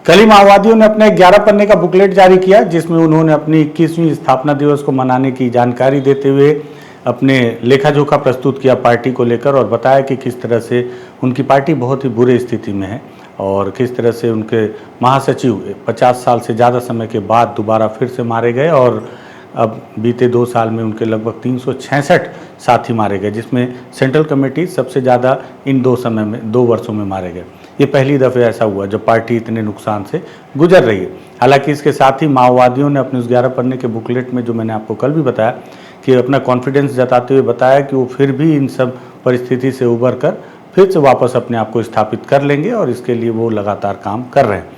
कल ही माओवादियों ने अपने 11 पन्ने का बुकलेट जारी किया, जिसमें उन्होंने अपनी 21वीं स्थापना दिवस को मनाने की जानकारी देते हुए अपने लेखा जोखा प्रस्तुत किया पार्टी को लेकर, और बताया कि किस तरह से उनकी पार्टी बहुत ही बुरी स्थिति में है और किस तरह से उनके महासचिव 50 साल से ज़्यादा समय के बाद दोबारा फिर से मारे गए और अब बीते 2 साल में उनके लगभग 366 साथी मारे गए, जिसमें सेंट्रल कमेटी सबसे ज़्यादा इन 2 वर्षों में मारे गए। ये पहली दफ़े ऐसा हुआ जब पार्टी इतने नुकसान से गुजर रही है। हालांकि इसके साथ ही माओवादियों ने अपने उस 11 पन्ने के बुकलेट में, जो मैंने आपको कल भी बताया, कि अपना कॉन्फिडेंस जताते हुए बताया कि वो फिर भी इन सब परिस्थिति से उबर कर फिर से वापस अपने आप को स्थापित कर लेंगे और इसके लिए वो लगातार काम कर रहे हैं।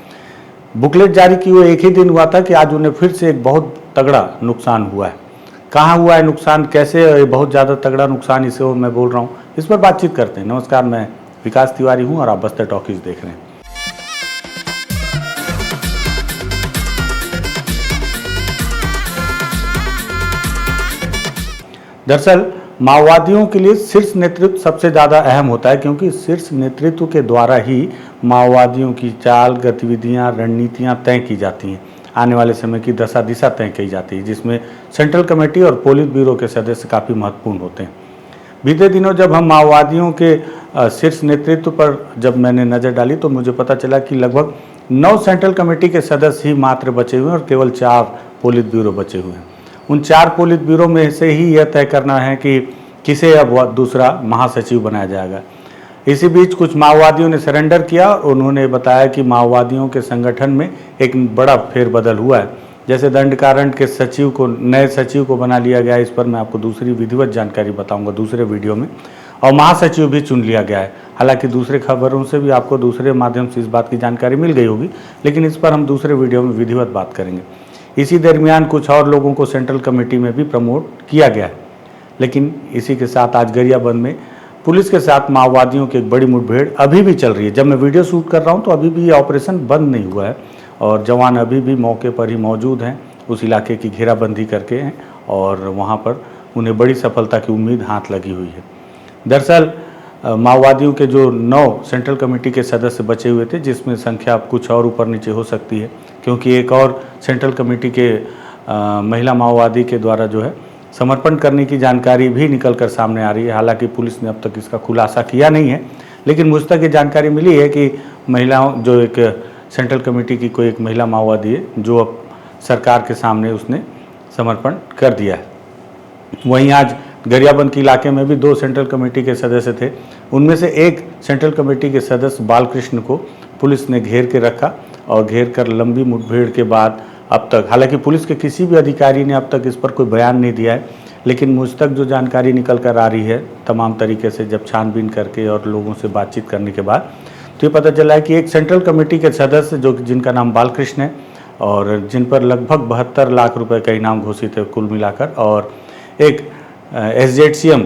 बुकलेट जारी किए हुए एक ही दिन हुआ था कि आज उन्हें फिर से एक बहुत तगड़ा नुकसान हुआ है। कहाँ हुआ है नुकसान, कैसे बहुत ज़्यादा तगड़ा नुकसान इसे मैं बोल रहा हूँ, इस पर बातचीत करते हैं। नमस्कार, मैं विकास तिवारी हूँ और आप बस्तर टॉकीज देख रहे हैं। दरअसल माओवादियों के लिए शीर्ष नेतृत्व सबसे ज़्यादा अहम होता है, क्योंकि शीर्ष नेतृत्व के द्वारा ही माओवादियों की चाल, गतिविधियां, रणनीतियां तय की जाती हैं। आने वाले समय की दशा दिशा तय की जाती है, जिसमें सेंट्रल कमेटी और पोलित ब्यूरो के सदस्य काफ़ी महत्वपूर्ण होते हैं। बीते दिनों जब हम माओवादियों के शीर्ष नेतृत्व पर जब मैंने नज़र डाली तो मुझे पता चला कि लगभग 9 सेंट्रल कमेटी के सदस्य ही मात्र बचे हुए हैं और केवल 4 पोलित ब्यूरो बचे हुए हैं। उन 4 पोलित ब्यूरो में से ही यह तय करना है कि किसे अब दूसरा महासचिव बनाया जाएगा। इसी बीच कुछ माओवादियों ने सरेंडर किया और उन्होंने बताया कि माओवादियों के संगठन में एक बड़ा फेरबदल हुआ है। जैसे दंडकारण के सचिव को, नए सचिव को बना लिया गया, इस पर मैं आपको दूसरी विधिवत जानकारी बताऊंगा दूसरे वीडियो में, और महासचिव भी चुन लिया गया है। हालांकि दूसरे खबरों से भी आपको दूसरे माध्यम से इस बात की जानकारी मिल गई होगी, लेकिन इस पर हम दूसरे वीडियो में विधिवत बात करेंगे। इसी दरमियान कुछ और लोगों को सेंट्रल कमेटी में भी प्रमोट किया गया है। लेकिन इसी के साथ आज गरियाबंद में पुलिस के साथ माओवादियों की एक बड़ी मुठभेड़ अभी भी चल रही है। जब मैं वीडियो शूट कर रहा हूं तो अभी भी ये ऑपरेशन बंद नहीं हुआ है और जवान अभी भी मौके पर ही मौजूद हैं, उस इलाके की घेराबंदी करके हैं और वहां पर उन्हें बड़ी सफलता की उम्मीद हाथ लगी हुई है। दरअसल माओवादियों के जो 9 सेंट्रल कमेटी के सदस्य बचे हुए थे, जिसमें संख्या कुछ और ऊपर नीचे हो सकती है, क्योंकि एक और सेंट्रल कमेटी के महिला माओवादी के द्वारा जो है समर्पण करने की जानकारी भी निकल कर सामने आ रही है। हालांकि पुलिस ने अब तक इसका खुलासा किया नहीं है, लेकिन मुझ तक ये जानकारी मिली है कि महिलाओं, जो एक सेंट्रल कमेटी की कोई एक महिला माओवादी है, जो अब सरकार के सामने उसने समर्पण कर दिया है। वहीं आज गरियाबंद के इलाके में भी 2 सेंट्रल कमेटी के सदस्य थे। उनमें से एक सेंट्रल कमेटी के सदस्य बालकृष्ण को पुलिस ने घेर के रखा और घेर कर लंबी मुठभेड़ के बाद अब तक, हालांकि पुलिस के किसी भी अधिकारी ने अब तक इस पर कोई बयान नहीं दिया है, लेकिन मुझ तक जो जानकारी निकल कर आ रही है तमाम तरीके से, जब छानबीन करके और लोगों से बातचीत करने के बाद, तो ये पता चला है कि एक सेंट्रल कमेटी के सदस्य जिनका नाम बालकृष्ण है और जिन पर लगभग 72 लाख रुपए का इनाम घोषित है कुल मिलाकर, और एक SZCM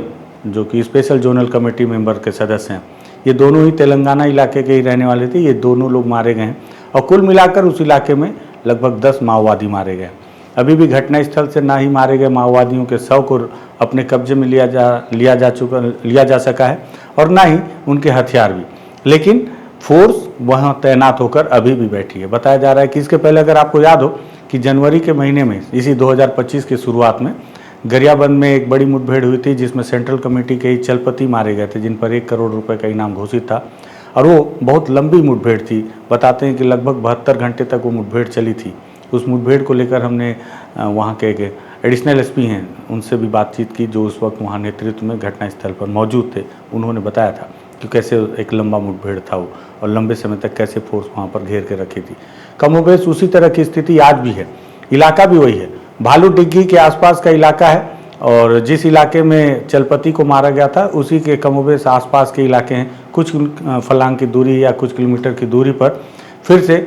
जो कि स्पेशल जोनल कमेटी मेंबर के सदस्य हैं, ये दोनों ही तेलंगाना इलाके के ही रहने वाले थे। ये दोनों लोग मारे गए हैं और कुल मिलाकर उस इलाके में लगभग 10 माओवादी मारे गए। अभी भी घटनास्थल से ना ही मारे गए माओवादियों के शव को अपने कब्जे में लिया जा सका है और ना ही उनके हथियार भी, लेकिन फोर्स वहां तैनात होकर अभी भी बैठी है। बताया जा रहा है कि इसके पहले, अगर आपको याद हो, कि जनवरी के महीने में, इसी 2025 की शुरुआत में गरियाबंद में एक बड़ी मुठभेड़ हुई थी, जिसमें सेंट्रल कमेटी के ही चलपति मारे गए थे, जिन पर 1 करोड़ रुपए का इनाम घोषित था, और वो बहुत लंबी मुठभेड़ थी। बताते हैं कि लगभग 72 घंटे तक वो मुठभेड़ चली थी। उस मुठभेड़ को लेकर हमने वहाँ के एडिशनल SP हैं, उनसे भी बातचीत की, जो उस वक्त वहाँ नेतृत्व में घटनास्थल पर मौजूद थे। उन्होंने बताया था कि कैसे एक लंबा मुठभेड़ था वो और लंबे समय तक कैसे फोर्स वहाँ पर घेर के रखी थी। कमोबेश उसी तरह की स्थिति आज भी है। इलाका भी वही है, भालू डिग्गी के आसपास का इलाका है और जिस इलाके में चलपति को मारा गया था उसी के कमोबेश आसपास के इलाके हैं। कुछ फलांग की दूरी या कुछ किलोमीटर की दूरी पर फिर से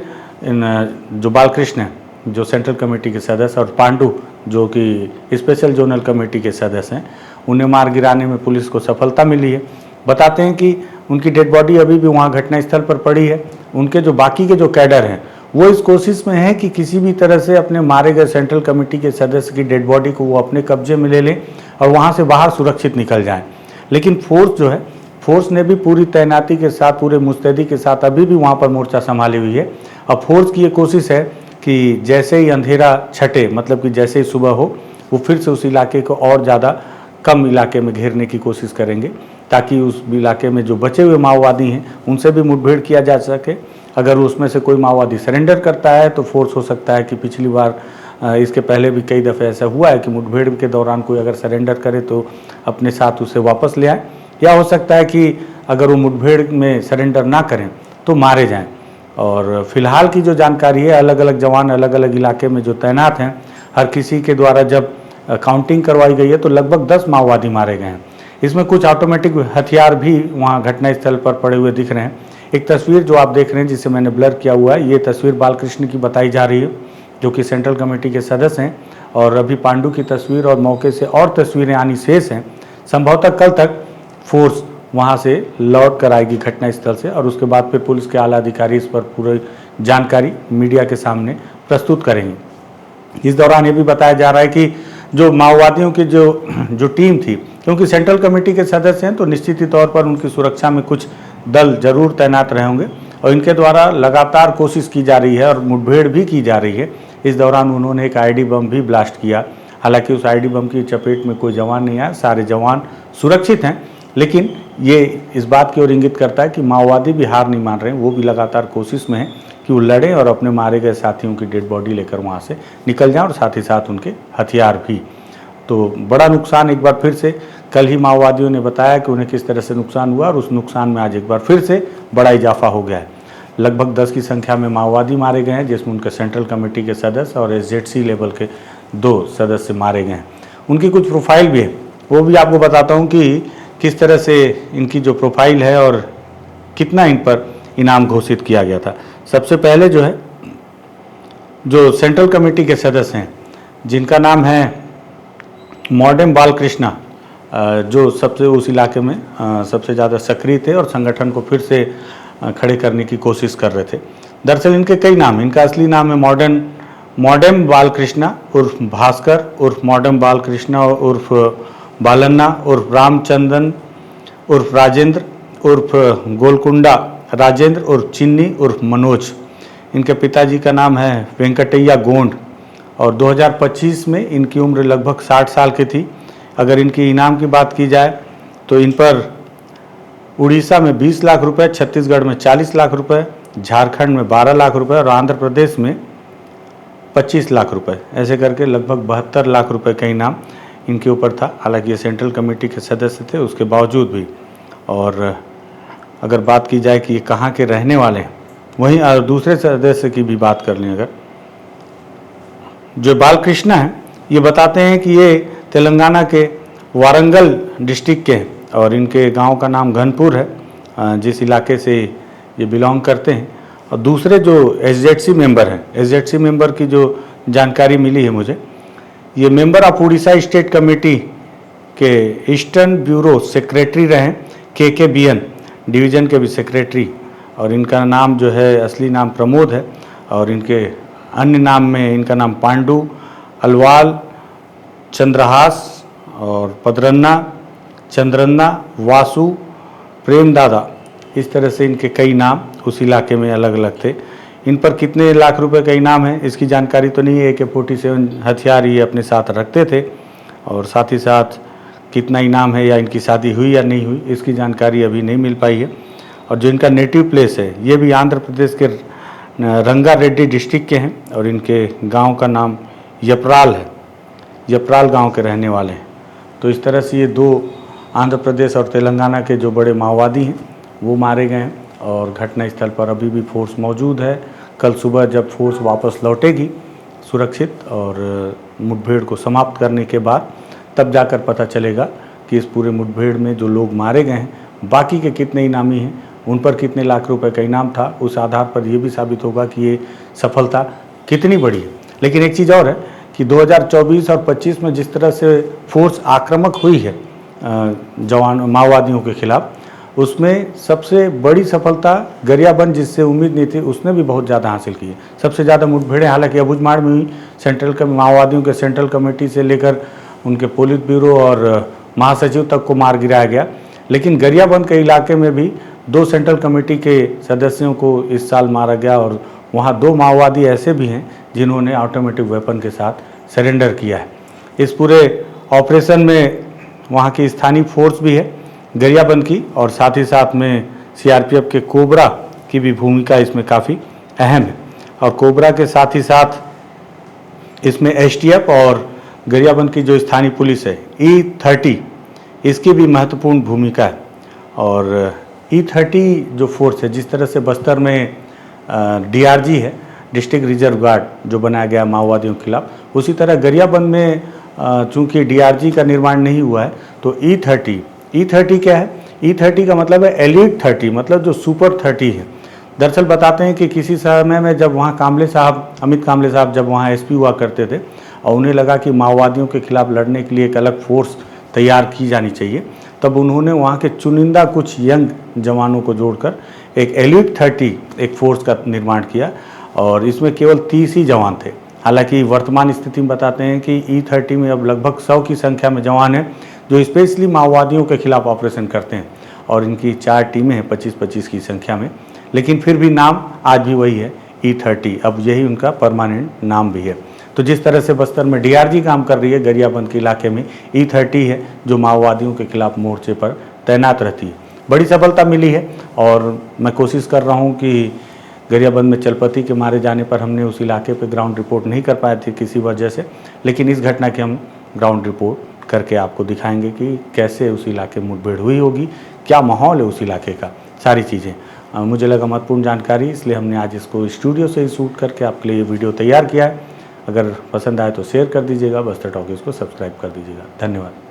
जो बालकृष्ण हैं, जो सेंट्रल कमेटी के सदस्य, और पांडु जो कि स्पेशल जोनल कमेटी के सदस्य हैं, उन्हें मार गिराने में पुलिस को सफलता मिली है। बताते हैं कि उनकी डेड बॉडी अभी भी वहाँ घटनास्थल पर पड़ी है। उनके जो बाकी के जो कैडर हैं वो इस कोशिश में है कि किसी भी तरह से अपने मारे गए सेंट्रल कमेटी के सदस्य की डेड बॉडी को वो अपने कब्जे में ले लें और वहाँ से बाहर सुरक्षित निकल जाएं। लेकिन फोर्स जो है, फोर्स ने भी पूरी तैनाती के साथ, पूरे मुस्तैदी के साथ अभी भी वहाँ पर मोर्चा संभाली हुई है अब फोर्स की ये कोशिश है कि जैसे ही अंधेरा छटे, मतलब कि जैसे ही सुबह हो, वो फिर से उस इलाके को और ज़्यादा कम इलाके में घेरने की कोशिश करेंगे, ताकि उस इलाके में जो बचे हुए माओवादी हैं उनसे भी मुठभेड़ किया जा सके। अगर उसमें से कोई माओवादी सरेंडर करता है तो फोर्स हो सकता है कि पिछली बार इसके पहले भी कई दफ़े ऐसा हुआ है कि मुठभेड़ के दौरान कोई अगर सरेंडर करे तो अपने साथ उसे वापस ले आए, या हो सकता है कि अगर वो मुठभेड़ में सरेंडर ना करें तो मारे जाएं। और फिलहाल की जो जानकारी है, अलग अलग जवान अलग अलग इलाके में जो तैनात हैं, हर किसी के द्वारा जब काउंटिंग करवाई गई है तो लगभग 10 माओवादी मारे गए हैं। इसमें कुछ ऑटोमेटिक हथियार भी वहाँ घटनास्थल पर पड़े हुए दिख रहे हैं। एक तस्वीर जो आप देख रहे हैं जिसे मैंने ब्लर किया हुआ है, ये तस्वीर बालकृष्ण की बताई जा रही है, जो कि सेंट्रल कमेटी के सदस्य हैं। और अभी पांडु की तस्वीर और मौके से और तस्वीरें आनी शेष हैं। संभवतः कल तक फोर्स वहाँ से लौट कर आएगी घटनास्थल से, और उसके बाद फिर पुलिस के आला अधिकारी इस पर पूरी जानकारी मीडिया के सामने प्रस्तुत करेंगे। इस दौरान ये भी बताया जा रहा है कि जो माओवादियों की जो टीम थी, क्योंकि सेंट्रल कमेटी के सदस्य हैं तो निश्चित ही तौर पर उनकी सुरक्षा में कुछ दल जरूर तैनात रहे होंगे, और इनके द्वारा लगातार कोशिश की जा रही है और मुठभेड़ भी की जा रही है। इस दौरान उन्होंने एक आईडी बम भी ब्लास्ट किया। हालांकि उस आईडी बम की चपेट में कोई जवान नहीं आया, सारे जवान सुरक्षित हैं। लेकिन ये इस बात की ओर इंगित करता है कि माओवादी भी हार नहीं मान रहे हैं, वो भी लगातार कोशिश में है कि वो लड़ें और अपने मारे गए साथियों की डेड बॉडी लेकर वहाँ से निकल जाएं, और साथ ही साथ उनके हथियार भी। तो बड़ा नुकसान एक बार फिर से, कल ही माओवादियों ने बताया कि उन्हें किस तरह से नुकसान हुआ, और उस नुकसान में आज एक बार फिर से बड़ा इजाफा हो गया है। लगभग 10 की संख्या में माओवादी मारे गए हैं, जिसमें उनके सेंट्रल कमेटी के सदस्य और एसजेडसी लेवल के 2 सदस्य मारे गए हैं। उनकी कुछ प्रोफाइल भी है, वो भी आपको बताता हूँ कि किस तरह से इनकी जो प्रोफाइल है और कितना इन पर इनाम घोषित किया गया था। सबसे पहले जो है, जो सेंट्रल कमेटी के सदस्य हैं, जिनका नाम है मॉडर्न बालकृष्णा, जो सबसे उस इलाके में सबसे ज़्यादा सक्रिय थे और संगठन को फिर से खड़े करने की कोशिश कर रहे थे। दरअसल इनके कई नाम, इनका असली नाम है मॉडर्न बालकृष्णा उर्फ भास्कर उर्फ मॉडर्न बालकृष्णा उर्फ बालन्ना उर्फ रामचंद्रन उर्फ राजेंद्र उर्फ गोलकुंडा राजेंद्र उर्फ चिन्नी उर्फ मनोज। इनके पिताजी का नाम है वेंकटैया गोंड, और 2025 में इनकी उम्र लगभग 60 साल की थी। अगर इनकी इनाम की बात की जाए तो इन पर उड़ीसा में 20 लाख रुपए, छत्तीसगढ़ में 40 लाख रुपए, झारखंड में 12 लाख रुपए और आंध्र प्रदेश में 25 लाख रुपए, ऐसे करके लगभग 72 लाख रुपए का इनाम इनके ऊपर था। हालांकि ये सेंट्रल कमेटी के सदस्य थे उसके बावजूद भी। और अगर बात की जाए कि ये कहाँ के रहने वाले हैं, वहीं दूसरे सदस्य की भी बात कर लें, अगर जो बालकृष्णा है, ये बताते हैं कि ये तेलंगाना के वारंगल डिस्ट्रिक्ट के हैं, और इनके गांव का नाम घनपुर है, जिस इलाके से ये बिलोंग करते हैं। और दूसरे जो एसजेडसी मेंबर हैं, एसजेडसी मेंबर की जो जानकारी मिली है मुझे, ये member of Orissa state committee के ईस्टर्न ब्यूरो सेक्रेटरी रहे, KKBN डिवीज़न के भी सेक्रेटरी, और इनका नाम जो है असली नाम प्रमोद है, और इनके अन्य नाम में इनका नाम पांडु, अलवाल, चंद्रहास और पदरन्ना, चंद्रन्ना, वासु, प्रेमदादा, इस तरह से इनके कई नाम उस इलाके में अलग अलग थे। इन पर कितने लाख रुपए का इनाम है इसकी जानकारी तो नहीं है। AK-47 हथियार ये अपने साथ रखते थे, और साथ ही साथ कितना इनाम है या इनकी शादी हुई या नहीं हुई इसकी जानकारी अभी नहीं मिल पाई है। और जो इनका नेटिव प्लेस है ये भी आंध्र प्रदेश के रंगारेड्डी डिस्ट्रिक्ट के हैं, और इनके गांव का नाम यपराल है, यपराल गांव के रहने वाले हैं। तो इस तरह से ये 2 आंध्र प्रदेश और तेलंगाना के जो बड़े माओवादी हैं वो मारे गए हैं, और घटनास्थल पर अभी भी फोर्स मौजूद है। कल सुबह जब फोर्स वापस लौटेगी सुरक्षित और मुठभेड़ को समाप्त करने के बाद, तब जाकर पता चलेगा कि इस पूरे मुठभेड़ में जो लोग मारे गए हैं, बाकी के कितने इनामी हैं, उन पर कितने लाख रुपए का इनाम था। उस आधार पर यह भी साबित होगा कि ये सफलता कितनी बड़ी है। लेकिन एक चीज़ और है कि 2024 और 25 में जिस तरह से फोर्स आक्रामक हुई है जवान माओवादियों के खिलाफ, उसमें सबसे बड़ी सफलता गरियाबंद, जिससे उम्मीद नहीं थी, उसने भी बहुत ज़्यादा हासिल की है। सबसे ज़्यादा मुठभेड़ें हालांकि अबुझमाड़ में हुई, माओवादियों के सेंट्रल कमेटी से लेकर उनके पुलिस ब्यूरो और महासचिव तक को मार गिराया गया। लेकिन गरियाबंद के इलाके में भी 2 सेंट्रल कमेटी के सदस्यों को इस साल मारा गया, और वहाँ 2 माओवादी ऐसे भी हैं जिन्होंने ऑटोमेटिक वेपन के साथ सरेंडर किया है। इस पूरे ऑपरेशन में वहाँ की स्थानीय फोर्स भी है गरियाबंद की, और साथ ही साथ में सीआरपीएफ के कोबरा की भी भूमिका इसमें काफ़ी अहम है। और कोबरा के साथ ही साथ इसमें एसटीएफ और गरियाबंद की जो स्थानीय पुलिस है E30, इसकी भी महत्वपूर्ण भूमिका है। और E30 जो फोर्स है, जिस तरह से बस्तर में DRG है, डिस्ट्रिक्ट रिजर्व गार्ड, जो बनाया गया माओवादियों के खिलाफ, उसी तरह गरियाबंद में चूंकि DRG का निर्माण नहीं हुआ है तो E30 क्या है? E30 का मतलब है एलीट 30, मतलब जो सुपर 30 है। दरअसल बताते हैं कि किसी समय में जब वहाँ अमित काम्बले साहब जब वहाँ SP हुआ करते थे और उन्हें लगा कि माओवादियों के खिलाफ लड़ने के लिए एक अलग फोर्स तैयार की जानी चाहिए, तब उन्होंने वहाँ के चुनिंदा कुछ यंग जवानों को जोड़कर एक एलीट 30 एक फोर्स का निर्माण किया, और इसमें केवल 30 ही जवान थे। हालांकि वर्तमान स्थिति में बताते हैं कि E30 में अब लगभग 100 की संख्या में जवान हैं जो स्पेशली माओवादियों के खिलाफ ऑपरेशन करते हैं, और इनकी 4 टीमें हैं 25-25 की संख्या में। लेकिन फिर भी नाम आज भी वही है E30, अब यही उनका परमानेंट नाम भी है। तो जिस तरह से बस्तर में DRG काम कर रही है, गरियाबंद के इलाके में E30 है जो माओवादियों के खिलाफ मोर्चे पर तैनात रहती है। बड़ी सफलता मिली है, और मैं कोशिश कर रहा हूँ कि गरियाबंद में चलपति के मारे जाने पर हमने उस इलाके पे ग्राउंड रिपोर्ट नहीं कर पाए थे किसी वजह से, लेकिन इस घटना की हम ग्राउंड रिपोर्ट करके आपको दिखाएंगे कि कैसे उस इलाके में मुठभेड़ हुई होगी, क्या माहौल है उस इलाके का, सारी चीज़ें। मुझे लगा महत्वपूर्ण जानकारी, इसलिए हमने आज इसको स्टूडियो से ही शूट करके आपके लिए ये वीडियो तैयार किया है। अगर पसंद आए तो शेयर कर दीजिएगा, बस्तर टॉकीज को सब्सक्राइब कर दीजिएगा। धन्यवाद।